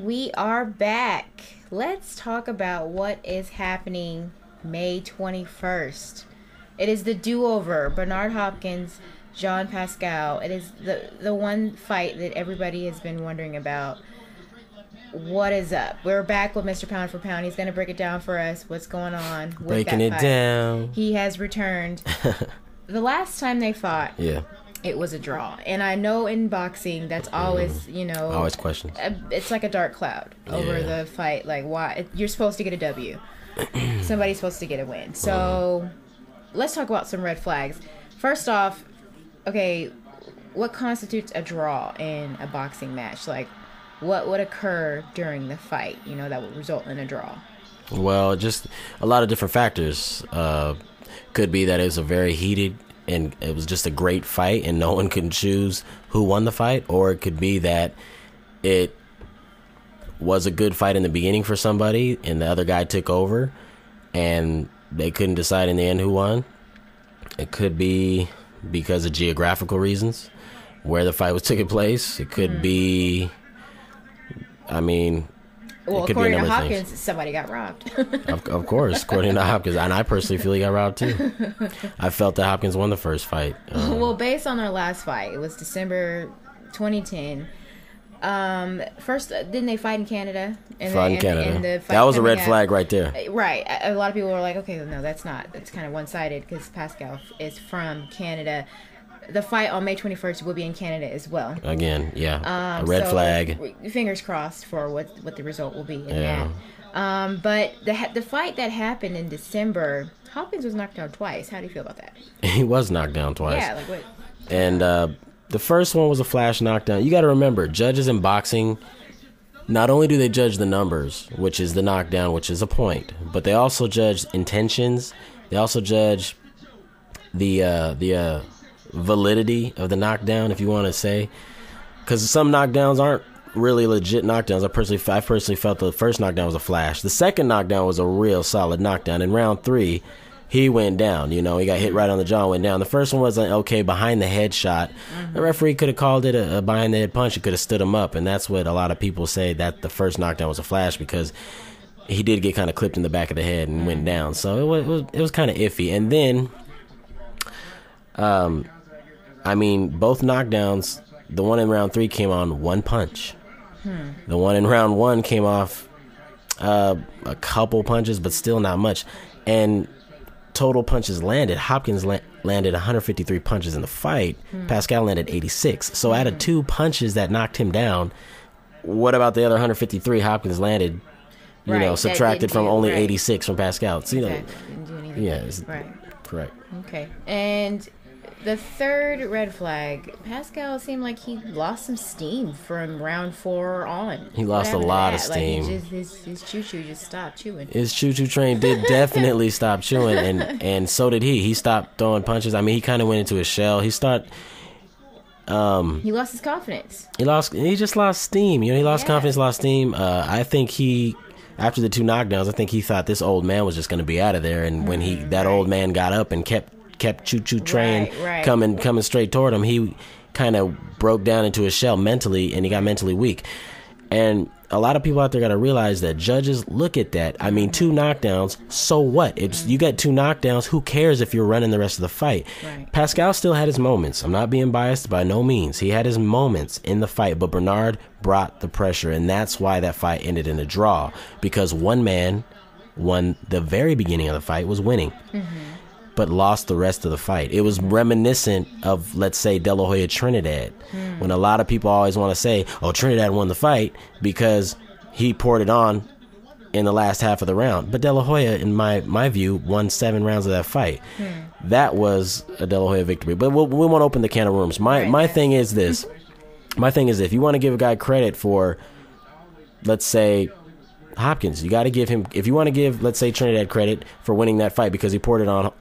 we are back. Let's talk about what is happening May 21st. It is the do-over. Bernard Hopkins, Jean Pascal. It is the one fight that everybody has been wondering about. What is up? We're back with Mr. Pound for Pound. He's going to break it down for us. What's going on with Breaking that it fight. Down. He has returned. The last time they fought, it was a draw. And I know in boxing, that's always, always questions. It's like a dark cloud over the fight. Like, why? You're supposed to get a W. Somebody's supposed to get a win. So let's talk about some red flags. First off, okay, what constitutes a draw in a boxing match? Like, what would occur during the fight, that would result in a draw? Well, just a lot of different factors. Could be that it was a very heated and it was just a great fight and no one could choose who won the fight. Or it could be that it was a good fight in the beginning for somebody and the other guy took over and they couldn't decide in the end who won. It could be because of geographical reasons, where the fight was taking place. It could be... Well, according to Hopkins, somebody got robbed. Of course, according to Hopkins. And I personally feel he got robbed, too. I felt that Hopkins won the first fight. Well, based on their last fight, it was December 2010. First, didn't they fight in Canada? That was a red flag right there. Right. A lot of people were like, okay, no, that's not. It's kind of one-sided because Pascal is from Canada. The fight on May 21st will be in Canada as well. Again, a red flag. Fingers crossed for what the result will be in that. But the fight that happened in December, Hopkins was knocked down twice. How do you feel about that? He was knocked down twice. Yeah, like what? And the first one was a flash knockdown. You got to remember, judges in boxing, not only do they judge the numbers, which is the knockdown, which is a point, but they also judge intentions. They also judge the validity of the knockdown, if you want to say, because some knockdowns aren't really legit knockdowns. I personally felt the first knockdown was a flash. The second knockdown was a real solid knockdown. In round 3, he went down. He got hit right on the jaw and went down. The first one was an okay behind the head shot. The referee could have called it a behind the head punch. He could have stood him up, and that's what a lot of people say, that the first knockdown was a flash, because he did get kind of clipped in the back of the head and went down. So it was kind of iffy. And then both knockdowns, the one in round 3 came on one punch. The one in round 1 came off a couple punches, but still not much. And total punches landed, Hopkins landed 153 punches in the fight. Pascal landed 86. So out of 2 punches that knocked him down, what about the other 153 Hopkins landed, subtracted from only 86 from Pascal? So, correct. Okay. And the third red flag, Pascal seemed like he lost some steam from round 4 on. He lost a lot of steam. Like his choo-choo just stopped chewing. His choo-choo train did definitely stop chewing, and so did he. He stopped throwing punches. He kind of went into his shell. He lost his confidence. He just lost steam. He lost confidence, lost steam. I think after the 2 knockdowns, I think he thought this old man was just going to be out of there, and when that old man got up and kept choo-choo train coming straight toward him, he kind of broke down into his shell mentally, and he got mentally weak. And a lot of people out there got to realize that judges look at that. 2 knockdowns, so what? You got 2 knockdowns, who cares if you're running the rest of the fight? Right. Pascal still had his moments. I'm not being biased by no means. He had his moments in the fight, but Bernard brought the pressure, and that's why that fight ended in a draw, because one man won the very beginning of the fight, was winning. But lost the rest of the fight. It was reminiscent of, let's say, De La Hoya Trinidad, when a lot of people always want to say, oh, Trinidad won the fight because he poured it on in the last half of the round. But De La Hoya, in my view, won 7 rounds of that fight. That was a De La Hoya victory. But we won't open the can of worms. My thing is this. If you want to give a guy credit for, let's say, Hopkins, you got to give him, if you want to give, let's say, Trinidad credit for winning that fight because he poured it on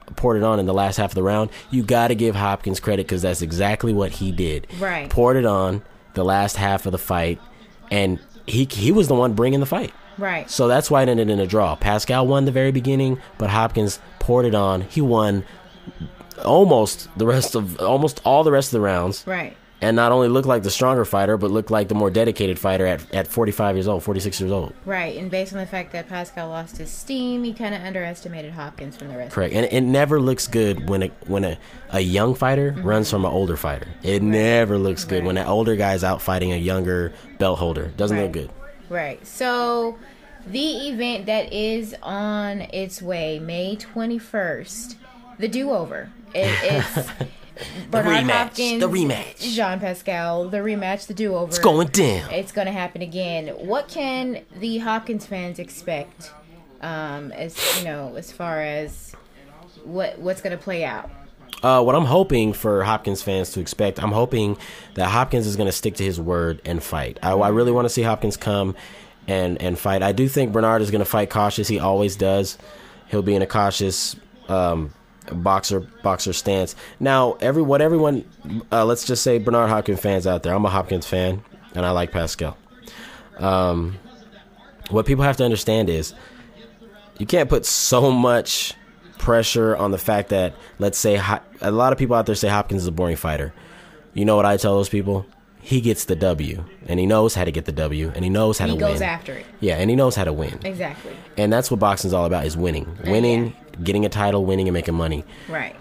in the last half of the round, you got to give Hopkins credit because that's exactly what he did. Right. Poured it on the last half of the fight, and he was the one bringing the fight. Right. So that's why it ended in a draw. Pascal won the very beginning, but Hopkins poured it on. He won almost all the rest of the rounds. Right. and not only look like the stronger fighter, but look like the more dedicated fighter at 45 years old, 46 years old. Right, and based on the fact that Pascal lost his steam, he kind of underestimated Hopkins from the rest. Correct, and it never looks good when a young fighter runs from an older fighter. It never looks good when that older guy's out fighting a younger belt holder. Doesn't look good. Right. So the event that is on its way, May 21st, the do-over. It's Bernard Hopkins, the rematch. Jean Pascal, the rematch, the do-over. It's going down. It's going to happen again. What can the Hopkins fans expect, as far as what's going to play out? What I'm hoping for Hopkins fans to expect, I'm hoping that Hopkins is going to stick to his word and fight. I really want to see Hopkins come and fight. I do think Bernard is going to fight cautious. He always does. He'll be in a cautious boxer stance. Now, let's just say Bernard Hopkins fans out there. I'm a Hopkins fan, and I like Pascal. What people have to understand is you can't put so much pressure on the fact that, let's say, a lot of people out there say Hopkins is a boring fighter. You know what I tell those people? He gets the W, and he knows how to get the W, and he knows how to win. He goes after it. Yeah, and he knows how to win. Exactly. And that's what boxing's all about, is winning. Getting a title, winning, and making money. Right.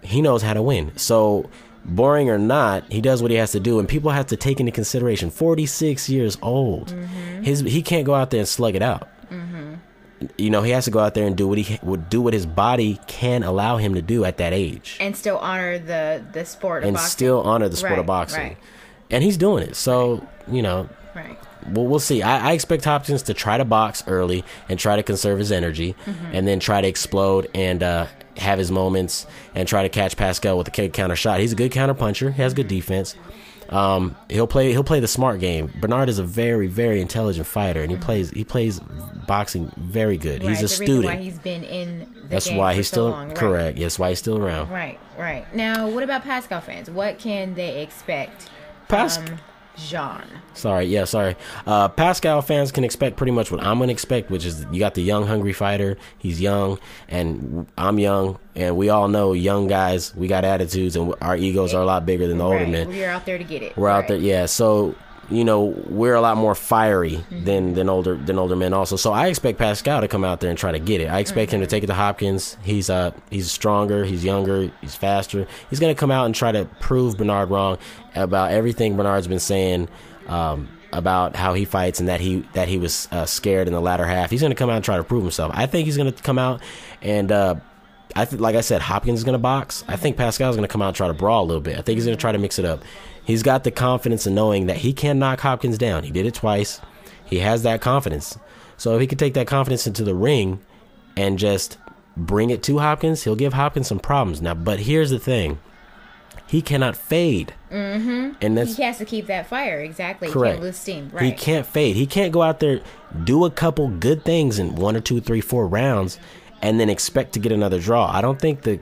He knows how to win. So, boring or not, he does what he has to do, and people have to take into consideration, 46 years old. Mm-hmm. He can't go out there and slug it out. Mm-hmm. He has to go out there and do what his body can allow him to do at that age, and still honor the sport of boxing. And still honor the sport of boxing. Right. And he's doing it. So, Right. Well, we'll see. I expect Hopkins to try to box early and try to conserve his energy, and then try to explode and have his moments and try to catch Pascal with a kick counter shot. He's a good counter puncher. He has good defense. He'll play the smart game. Bernard is a very, very intelligent fighter, and he plays boxing very good. Right. He's a student. That's why he's been in the That's game why for he's so still long. correct. That's why he's still around. Right. Now, what about Pascal fans? What can they expect? Jean. Sorry. Pascal fans can expect pretty much what I'm going to expect, which is you got the young, hungry fighter. He's young, and I'm young, and we all know young guys, we got attitudes, and our egos are a lot bigger than the older men. We're out there to get it. We're out there, yeah. So, we're a lot more fiery than older men also. So I expect Pascal to come out there and try to get it. I expect him to take it to Hopkins. He's stronger, he's younger, he's faster. He's going to come out and try to prove Bernard wrong about everything Bernard's been saying about how he fights and that he was scared in the latter half. He's going to come out and try to prove himself. I think he's going to come out and like I said, Hopkins is going to box. I think Pascal's going to come out and try to brawl a little bit. I think he's going to try to mix it up. He's got the confidence in knowing that he can knock Hopkins down. He did it twice. He has that confidence. So if he can take that confidence into the ring and just bring it to Hopkins, he'll give Hopkins some problems. Now, but here's the thing. He cannot fade. Mm-hmm. And he has to keep that fire. Exactly. Correct. He can't lose steam. Right. He can't fade. He can't go out there, do a couple good things in 1 or 2, 3, 4 rounds, and then expect to get another draw. I don't think the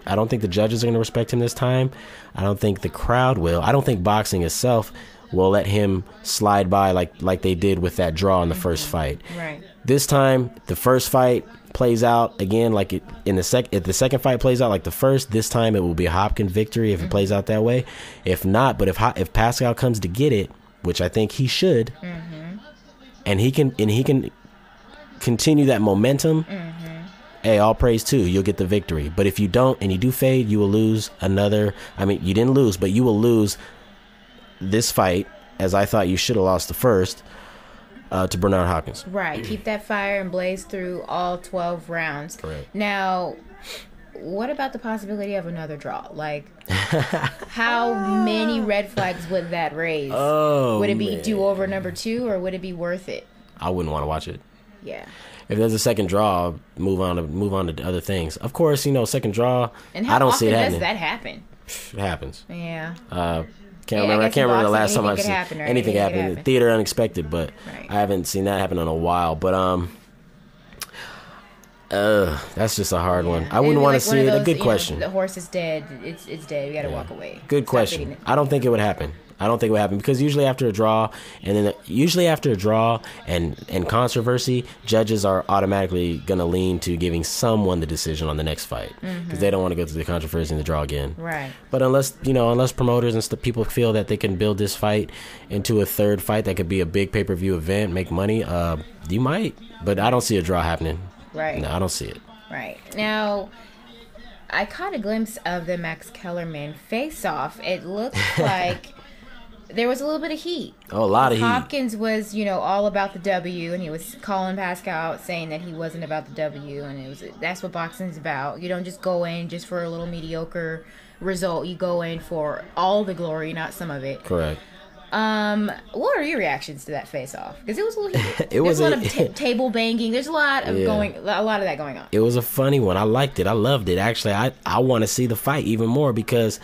judges are going to respect him this time. I don't think the crowd will. I don't think boxing itself will let him slide by like they did with that draw in the first fight. Right. This time, the first fight plays out again like it in the if the second fight plays out like the first. This time it will be a Hopkins victory if it plays out that way. If not, but if Pascal comes to get it, which I think he should, and he can continue that momentum. Hey, all praise too. You'll get the victory. But if you don't and you do fade, you will lose another. I mean, you didn't lose, but you will lose this fight, as I thought you should have lost the first, to Bernard Hopkins. Right. Keep that fire and blaze through all 12 rounds. Correct. Now, what about the possibility of another draw? Like, how many red flags would that raise? Would it be do-over number 2, or would it be worth it? I wouldn't want to watch it. Yeah. If there's a second draw, move on to other things. Of course, second draw. And how I don't often see it does happening. that happen? It happens. Yeah. I can't remember the last time I've seen anything happen. Theater unexpected, but I haven't seen that happen in a while. But that's just a hard one. I wouldn't want to see it. A good question. The horse is dead. It's dead. We got to walk away. Good question. I don't think it would happen. I don't think it would happen because usually after a draw and controversy, judges are automatically going to lean to giving someone the decision on the next fight because they don't want to go through the controversy and the draw again. Right. But unless promoters and people feel that they can build this fight into a third fight that could be a big pay-per-view event, make money, you might. But I don't see a draw happening. Right. No, I don't see it. Right. Now, I caught a glimpse of the Max Kellerman face-off. It looked like there was a little bit of heat. Oh, a lot of heat. Hopkins was, all about the W, and he was calling Pascal out, saying that he wasn't about the W, and that's what boxing's about. You don't just go in just for a little mediocre result. You go in for all the glory, not some of it. Correct. What are your reactions to that face-off? Because it was a little heated. There's a lot of table banging. There's a lot of that going on. It was a funny one. I liked it. I loved it. Actually, I want to see the fight even more because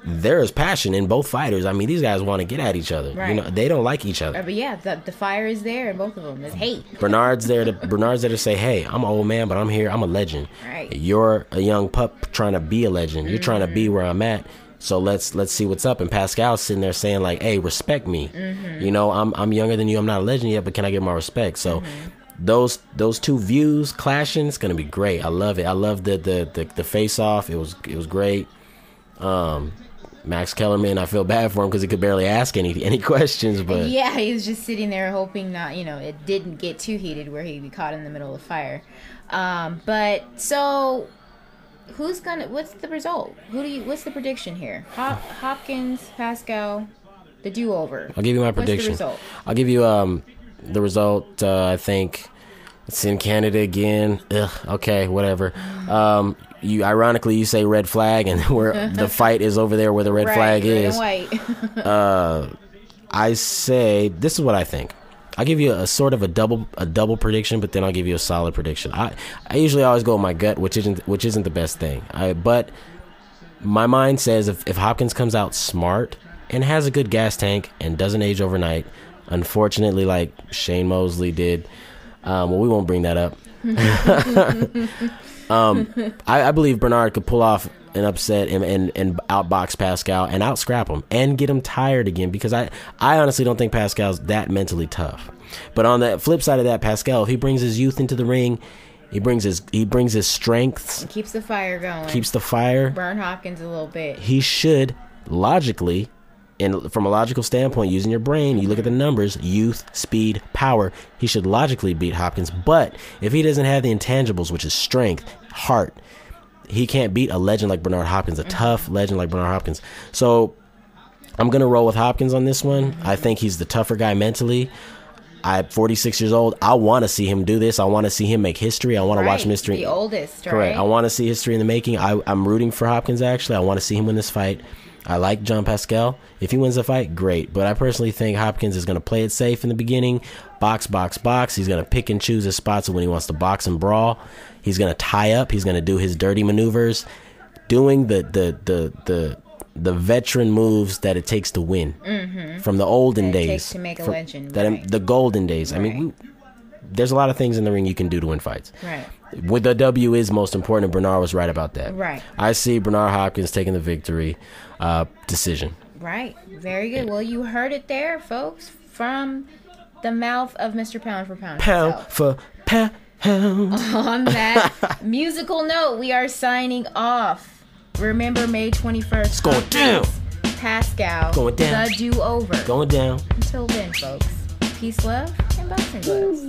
there is passion in both fighters. I mean, these guys want to get at each other. Right. They don't like each other. But yeah, the fire is there in both of them. There's hate. Bernard's there to say, hey, I'm an old man, but I'm here. I'm a legend. Right. You're a young pup trying to be a legend. You're trying to be where I'm at. So let's see what's up. And Pascal's sitting there saying like, hey, respect me. I'm younger than you. I'm not a legend yet, but can I get my respect? So those two views clashing, it's gonna be great. I love it. I love the face off. It was great. Max Kellerman, I feel bad for him because he could barely ask any questions. But yeah, he was just sitting there hoping not, it didn't get too heated where he'd be caught in the middle of the fire. But so. What's the result? What's the prediction here? Hopkins, Pascal, the do-over. I'll give you my prediction. What's the result? I'll give you the result. I think it's in Canada again. Ugh, okay, whatever. You say red flag, and where the fight is over there where the red flag is. Red and white. I say this is what I think. I'll give you a sort of a double prediction, but then I'll give you a solid prediction. I usually always go with my gut, which isn't the best thing. But my mind says if Hopkins comes out smart and has a good gas tank and doesn't age overnight, unfortunately, like Shane Mosley did, we won't bring that up. I believe Bernard could pull off an upset and outbox Pascal and outscrap him and get him tired again because I honestly don't think Pascal's that mentally tough. But on the flip side of that, Pascal, if he brings his youth into the ring, he brings his strengths. It keeps the fire going. Keeps the fire. Burn Hopkins a little bit. He should logically, and from a logical standpoint, using your brain, you look at the numbers, youth, speed, power, he should logically beat Hopkins. But if he doesn't have the intangibles, which is strength, heart, he can't beat a legend like Bernard Hopkins, a tough legend like Bernard Hopkins. So I'm going to roll with Hopkins on this one. I think he's the tougher guy mentally. I'm 46 years old. I want to see him do this. I want to see him make history. I want to watch mystery. The oldest, right? Correct. I want to see history in the making. I'm rooting for Hopkins, actually. I want to see him win this fight. I like John Pascal. If he wins the fight, great. But I personally think Hopkins is going to play it safe in the beginning. Box. He's going to pick and choose his spots when he wants to box and brawl. He's going to tie up. He's going to do his dirty maneuvers, doing the veteran moves that it takes to win from the olden days. It takes to make a legend. The golden days. Right. I mean, there's a lot of things in the ring you can do to win fights. Right. With the W is most important, and Bernard was right about that. Right. I see Bernard Hopkins taking the victory decision. Right. Very good. Well, you heard it there, folks, from the mouth of Mr. Pound for Pound. Pound for pound. On that musical note, we are signing off. Remember, May 21st. It's going down. Pascal. Going down. The do-over. Going down. Until then, folks. Peace, love, and boxing gloves.